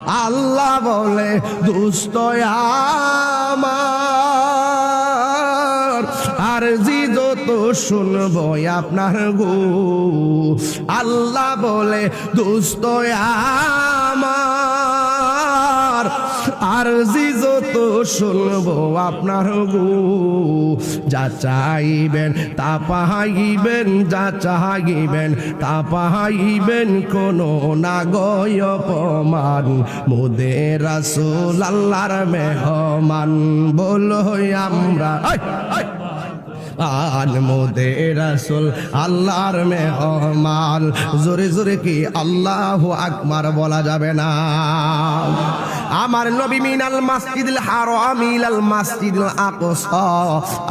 আল্লাহ বলে দুষ্ট আমার আর জিদো তো শুনবো আপনার গো। আল্লাহ বলে দুষ্ট আমার আর জিজো তো শুনবো আপনার গো। যা চাইবেন তা পাইবেন, যা চাইবেন তা পাইবেন, কোনো না গয় অপমান। মোদের রাসূল আল্লাহর মেহমান বলো আমরা আন মোদের রাসূল আল্লাহর মেহমান। জোরে জোরে কি আল্লাহু আকবার বলা যাবে না? আমার নবী মিনাল মাসজিদুল হারাম ইলাল মাসজিদুল আকসা,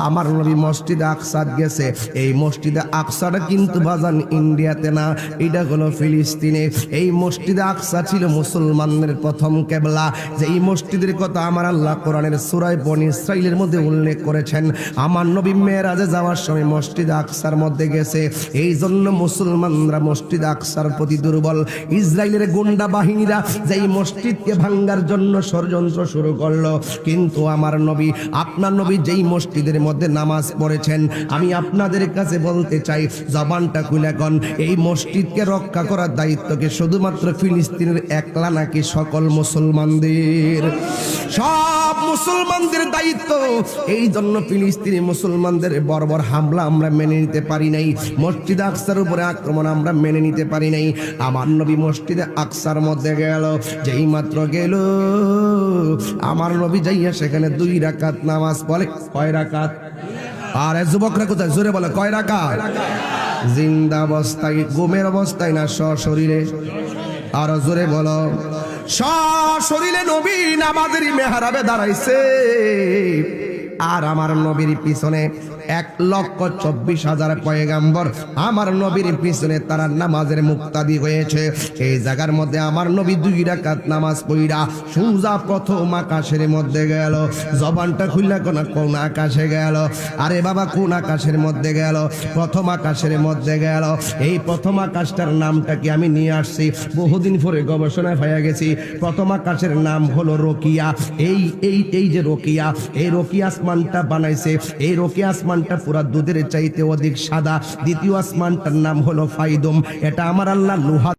আমার নবী মসজিদে আকসা গেছে। এই মসজিদে আকসাটা কিন্তু বাজান ইন্ডিয়াতে না, এটা হলো ফিলিস্তিনে। এই মসজিদে আকসা ছিল মুসলমানদের প্রথম কিবলা। যে এই মসজিদের কথা আমার আল্লাহ কোরআনের সূরা বনী ইসরাঈলের মধ্যে উল্লেখ করেছেন। আমার নবী মেরাজে যাওয়ার সময় মসজিদে আকসার মধ্যে গেছে। এই জন্য মুসলমানরা মসজিদে আকসার প্রতি দুর্বল। ইসরায়েলের গুন্ডা বাহিনীরা যেই মসজিদকে ভাঙ্গার জন্য ষড়যন্ত্র শুরু করলো, কিন্তু আমার নবী, আপনার নবী যেই মসজিদের মধ্যে নামাজ পড়েছেন, আমি আপনাদের কাছে বলতে চাই, জবানটা খুলে কোন এই মসজিদকে রক্ষা করার দায়িত্বকে শুধুমাত্র ফিলিস্তিনের একলা নাকি সকল মুসলমানদের? সব মুসলমানদের দায়িত্ব। এই জন্য ফিলিস্তিনি মুসলমানদের বর্বর হামলা আমরা মেনে নিতে পারি নাই। মসজিদে আকসার উপরে আক্রমণ আমরা মেনে নিতে পারি নাই। আমার নবী মসজিদে আকসার মধ্যে গেল, যেই মাত্র গেল আমার নবী যাইয়া সেখানে 2 রাকাত নামাজ পড়ে। কয় রাকাত? আর যুবকরা কোথায়? জোরে বলে কয় রাকাত? জিন্দা অবস্থায়, ঘুমের অবস্থায় না সশরীরে? আর জোরে বলো। সশরীরে নবী নামাজের মেহরাবে দাঁড়াইছে। আর আমার নবীর পিছনে 1,24,000 পয়গাম্বর আমার নবীর পিছনে তারা নামাজের মুক্তাদি হয়েছে। এই জায়গার মধ্যে আমার নবী 2 রাকাত নামাজ পড়া সুজা প্রথম আকাশের মধ্যে গেল। জবানটা খুললা কোন আকাশে গেল? আরে বাবা, কোন আকাশের মধ্যে গেল? প্রথম আকাশের মধ্যে গেল। এই প্রথম আকাশটার নামটা কি আমি নিয়ে আসছি, বহুদিন পরে গবেষণায় পাইয়া গেছি। প্রথম আকাশের নাম হলো রকিয়া। এই যে রকিয়া, এই রকিয়া আসমানটা বানাইছে। এই রকিয়া আসমানটা পুরা দুধের চাইতে অধিক সাদা। দ্বিতীয় আসমানটার নাম হলো ফাইদুম। এটা আমার আল্লাহ লোহা